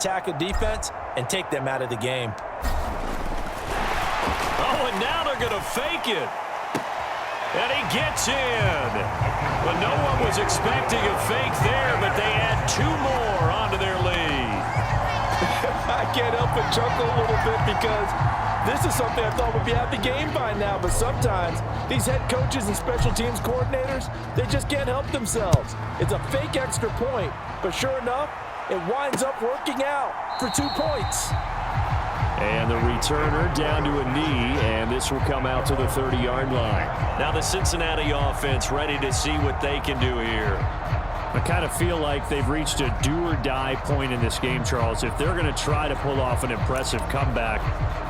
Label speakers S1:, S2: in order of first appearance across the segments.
S1: attack a defense and take them out of the game.
S2: Oh, and now they're going to fake it. And he gets in. But no one was expecting a fake there, but they add 2 more onto their lead.
S1: I can't help but chuckle a little bit because this is something I thought would be out the game by now, but sometimes these head coaches and special teams coordinators, they just can't help themselves. It's a fake extra point, but sure enough, it winds up working out for 2 points.
S2: And the returner down to a knee, and this will come out to the 30-yard line. Now the Cincinnati offense ready to see what they can do here.
S3: I kind of feel like they've reached a do-or-die point in this game, Charles. If they're going to try to pull off an impressive comeback,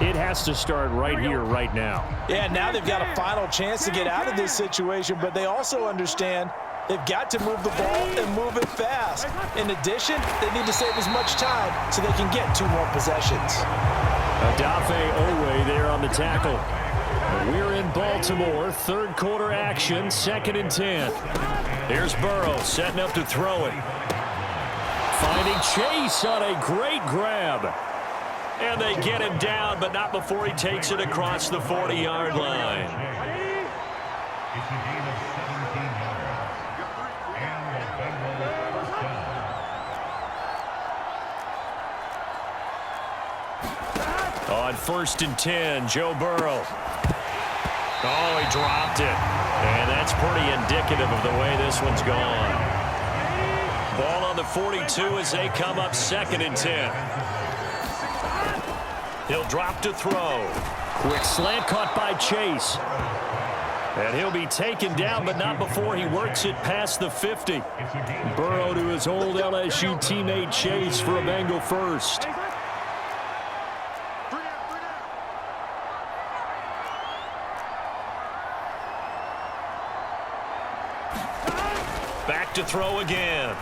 S3: it has to start right here, right now.
S1: Yeah, now they've got a final chance to get out of this situation, but they also understand they've got to move the ball and move it fast. In addition, they need to save as much time so they can get 2 more possessions.
S2: Adafe Owe there on the tackle. We're in Baltimore, 3rd quarter action, 2nd and 10. Here's Burrow setting up to throw it. Finding Chase on a great grab. And they get him down, but not before he takes it across the 40-yard line. On 1st and 10, Joe Burrow. Oh, he dropped it. And that's pretty indicative of the way this one's gone. Ball on the 42 as they come up 2nd and 10. He'll drop to throw.
S3: Quick slant caught by Chase.
S2: And he'll be taken down, but not before he works it past the 50. Burrow to his old LSU teammate Chase for a Bengal first. Back to throw again.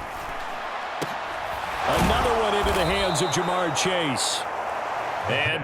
S3: Another one into the hands of Jamar Chase.
S2: And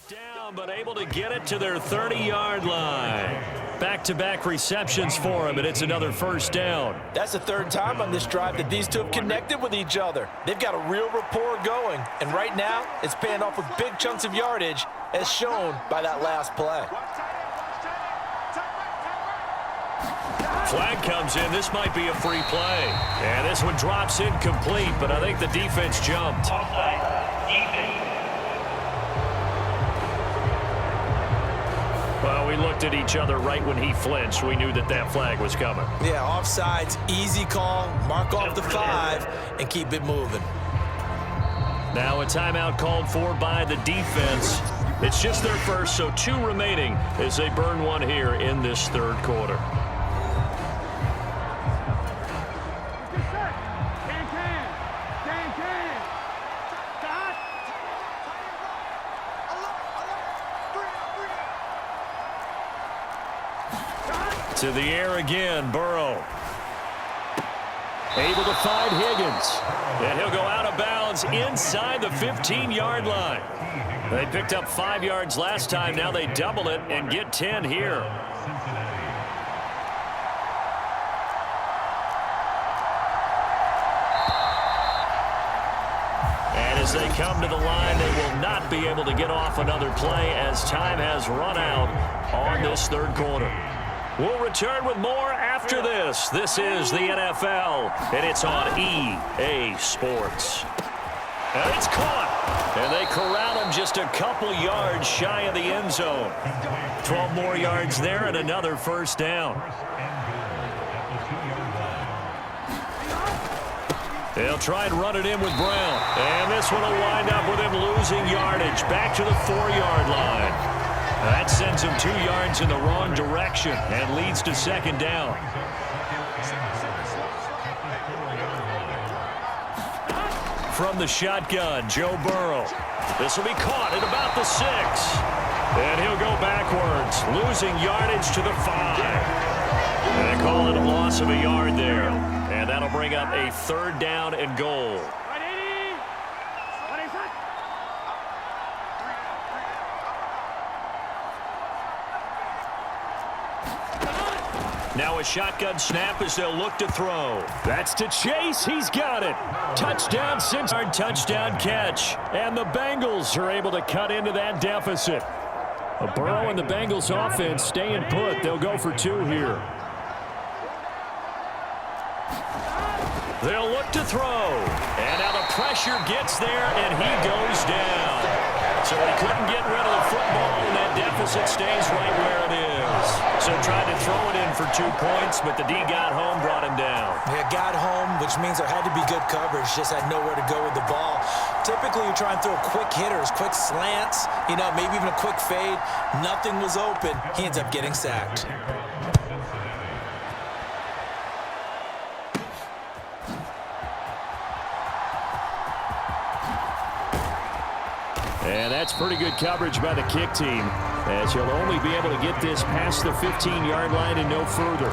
S2: down, but able to get it to their 30-yard line. Back-to-back receptions for him, and it's another 1st down.
S1: That's the 3rd time on this drive that these 2 have connected with each other. They've got a real rapport going, and right now it's paying off with big chunks of yardage, as shown by that last play.
S2: Flag comes in. This might be a free play. And this one drops incomplete, but I think the defense jumped. Well, we looked at each other right when he flinched. We knew that that flag was coming.
S1: Yeah, offsides, easy call, mark off the 5, and keep it moving.
S2: Now a timeout called for by the defense. It's just their first, so 2 remaining as they burn one here in this 3rd quarter. To the air again, Burrow. Able to find Higgins. And he'll go out of bounds inside the 15-yard line. They picked up 5 yards last time. Now they double it and get 10 here. And as they come to the line, they will not be able to get off another play as time has run out on this 3rd quarter. We'll return with more after this. This is the NFL, and it's on EA Sports. And it's caught. And they corral him just a couple yards shy of the end zone. 12 more yards there and another 1st down. They'll try and run it in with Brown. And this one will wind up with him losing yardage. Back to the 4-yard line. That sends him 2 yards in the wrong direction and leads to second down. From the shotgun, Joe Burrow. This will be caught at about the 6. And he'll go backwards, losing yardage to the 5. And they call it a loss of a yard there. And that'll bring up a 3rd down and goal. Now a shotgun snap as they'll look to throw. That's to Chase. He's got it. Touchdown, 6-yard touchdown catch. And the Bengals are able to cut into that deficit. Burrow and the Bengals offense staying put. They'll go for 2 here. They'll look to throw. And now the pressure gets there, and he goes down. So he couldn't get rid of the football, and that deficit stays right where it is. So tried to throw it in for 2 points, but the D got home, brought him down.
S1: Yeah, got home, which means there had to be good coverage. Just had nowhere to go with the ball. Typically, you try and throw quick hitters, quick slants, maybe even a quick fade. Nothing was open. He ends up getting sacked.
S3: And that's pretty good coverage by the kick team, as he'll only be able to get this past the 15-yard line and no further.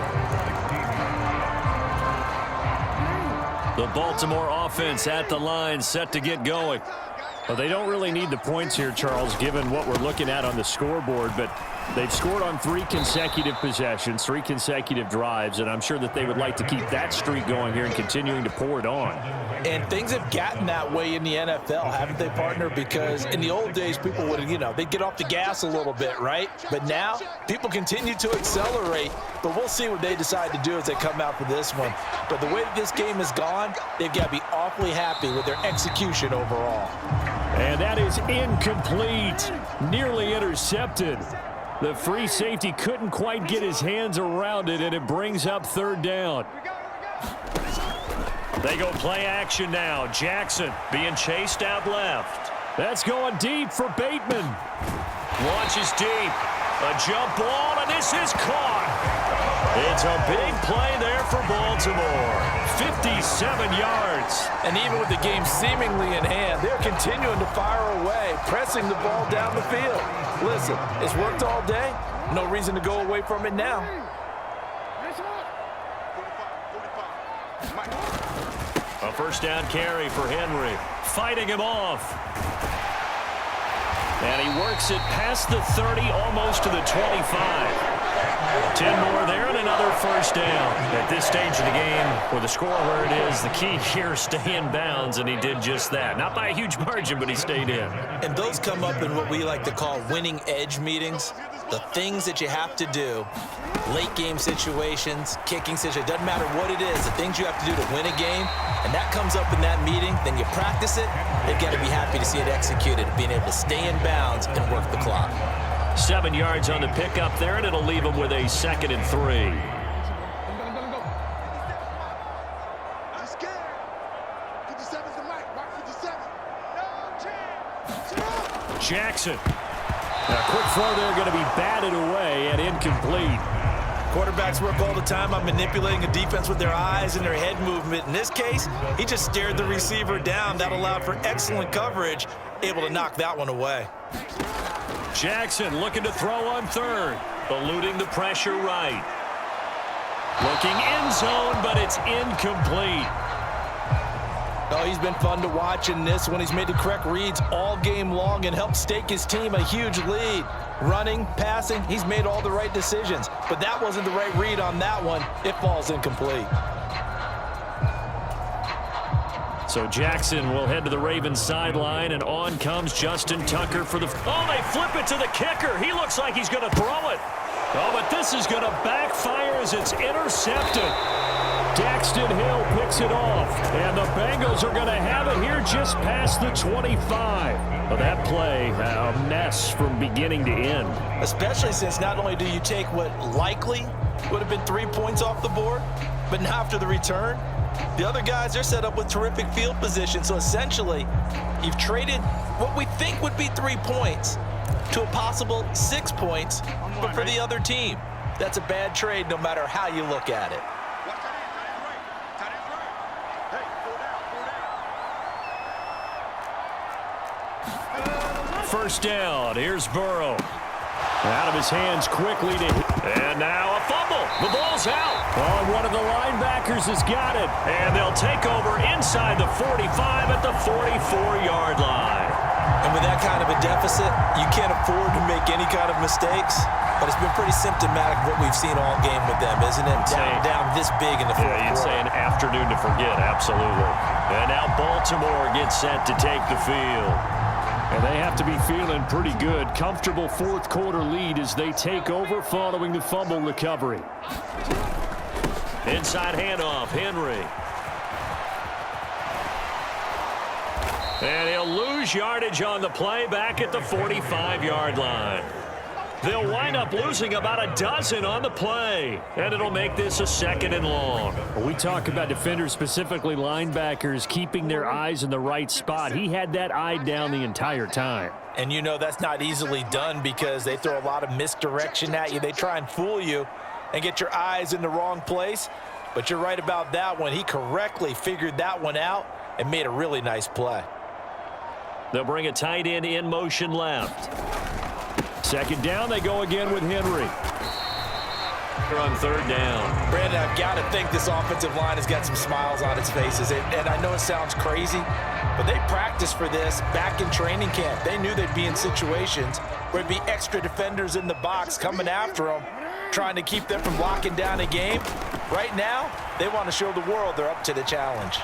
S2: The Baltimore offense at the line, set to get going.
S3: Well, they don't really need the points here, Charles, given what we're looking at on the scoreboard, but they've scored on 3 consecutive possessions, 3 consecutive drives, and I'm sure that they would like to keep that streak going here and continuing to pour it on.
S1: And things have gotten that way in the NFL, haven't they, partner? Because in the old days, people would, they'd get off the gas a little bit, right? But now, people continue to accelerate, but we'll see what they decide to do as they come out for this one. But the way that this game has gone, they've got to be awfully happy with their execution overall.
S3: And that is incomplete, nearly intercepted. The free safety couldn't quite get his hands around it, and it brings up 3rd down.
S2: They go play action now. Jackson being chased out left.
S3: That's going deep for Bateman.
S2: Launches deep. A jump ball, and this is caught. It's a big play there for Baltimore. 57 yards.
S1: And even with the game seemingly in hand, they're continuing to fire away, pressing the ball down the field. Listen, it's worked all day. No reason to go away from it now.
S2: A 1st down carry for Henry. Fighting him off. And he works it past the 30, almost to the 25. 10 more there and another 1st down. At this stage of the game, with the score where it is, the key here is stay in bounds, and he did just that. Not by a huge margin, but he stayed in.
S1: And those come up in what we like to call winning edge meetings. The things that you have to do, late game situations, kicking situations, doesn't matter what it is, the things you have to do to win a game, and that comes up in that meeting, then you practice it, they've got to be happy to see it executed, being able to stay in bounds and work the clock.
S2: 7 yards on the pickup there, and it'll leave him with a 2nd and 3. Jackson.
S3: A quick throw there, going to be batted away and incomplete.
S1: Quarterbacks work all the time on manipulating a defense with their eyes and their head movement. In this case, he just stared the receiver down. That allowed for excellent coverage, able to knock that one away.
S2: Jackson looking to throw on 3rd, eluding the pressure right. Looking end zone, but it's incomplete.
S1: Oh, he's been fun to watch in this one. He's made the correct reads all game long and helped stake his team a huge lead. Running, passing, he's made all the right decisions. But that wasn't the right read on that one. It falls incomplete.
S2: So Jackson will head to the Ravens sideline, and on comes Justin Tucker for the... Oh, they flip it to the kicker. He looks like he's going to throw it. Oh, but this is going to backfire as it's intercepted. Daxton Hill picks it off, and the Bengals are going to have it here just past the 25. Well, that play, a mess from beginning to end.
S1: Especially since not only do you take what likely would have been 3 points off the board, but now after the return, The other guys, they're set up with terrific field position. So essentially, you've traded what we think would be 3 points to a possible 6 points, but for the other team. That's a bad trade no matter how you look at it.
S2: First down. Here's Burrow. Out of his hands quickly to hit. And now a fumble. The ball's out.
S3: Oh, one of the linebackers has got it.
S2: And they'll take over inside the 45 at the 44-yard line.
S1: And with that kind of a deficit, you can't afford to make any kind of mistakes. But it's been pretty symptomatic what we've seen all game with them, isn't it? Down this big in the fourth quarter.
S2: You'd say an afternoon to forget, absolutely. And now Baltimore gets set to take the field.
S3: And they have to be feeling pretty good. Comfortable fourth quarter lead as they take over following the fumble recovery.
S2: Inside handoff, Henry. And he'll lose yardage on the play back at the 45-yard line. They'll wind up losing about a dozen on the play, and it'll make this a 2nd and long.
S3: We talk about defenders, specifically linebackers, keeping their eyes in the right spot. He had that eye down the entire time.
S1: And you know that's not easily done because they throw a lot of misdirection at you. They try and fool you and get your eyes in the wrong place. But you're right about that one. He correctly figured that one out and made a really nice play.
S2: They'll bring a tight end in motion left.
S3: 2nd down, they go again with Henry.
S2: They're on 3rd down.
S1: Brandon, I've got to think this offensive line has got some smiles on its faces. And I know it sounds crazy, but they practiced for this back in training camp. They knew they'd be in situations where there'd be extra defenders in the box coming after them, trying to keep them from locking down a game. Right now, they want to show the world they're up to the challenge.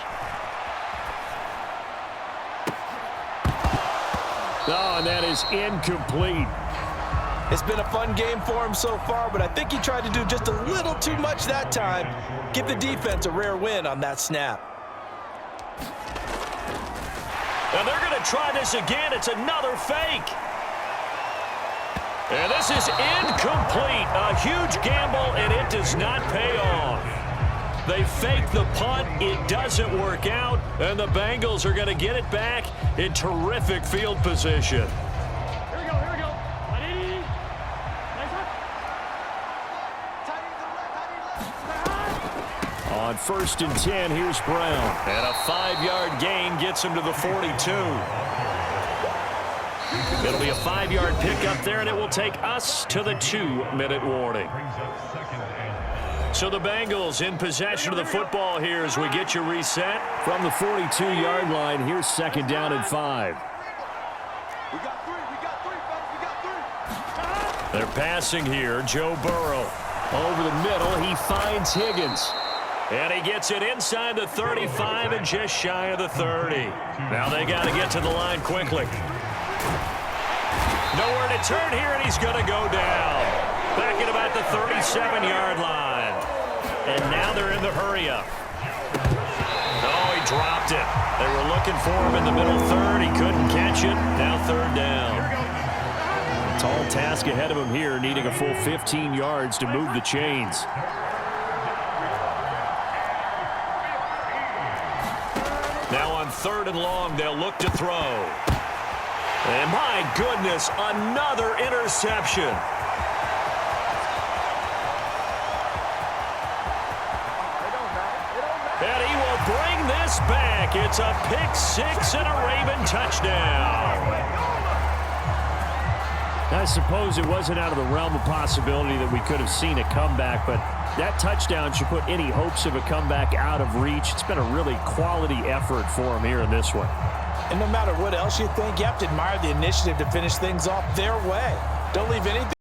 S3: Oh, and that is incomplete.
S1: It's been a fun game for him so far, but I think he tried to do just a little too much that time. Give the defense a rare win on that snap.
S2: And they're going to try this again. It's another fake. And this is incomplete. A huge gamble, and it does not pay off. They fake the punt. It doesn't work out, and the Bengals are going to get it back in terrific field position.
S3: On 1st and 10, here's Brown.
S2: And a 5-yard gain gets him to the 42. It'll be a 5-yard pickup there, and it will take us to the 2-minute warning. So the Bengals in possession of the football here as we get you reset.
S3: From the 42-yard line, here's 2nd down and 5.
S2: They're passing here. Joe Burrow.
S3: Over the middle, he finds Higgins.
S2: And he gets it inside the 35 and just shy of the 30. Now they got to get to the line quickly. Nowhere to turn here, and he's going to go down. Back at about the 37-yard line. And now they're in the hurry-up. Oh, he dropped it. They were looking for him in the middle third. He couldn't catch it. Now 3rd down.
S3: Tall task ahead of him here, needing a full 15 yards to move the chains.
S2: Now on 3rd and long, they'll look to throw. And my goodness, another interception. And he will bring this back. It's a pick-6 and a Raven touchdown.
S3: I suppose it wasn't out of the realm of possibility that we could have seen a comeback, but that touchdown should put any hopes of a comeback out of reach. It's been a really quality effort for him here in this one.
S1: And no matter what else you think, you have to admire the initiative to finish things off their way. Don't leave anything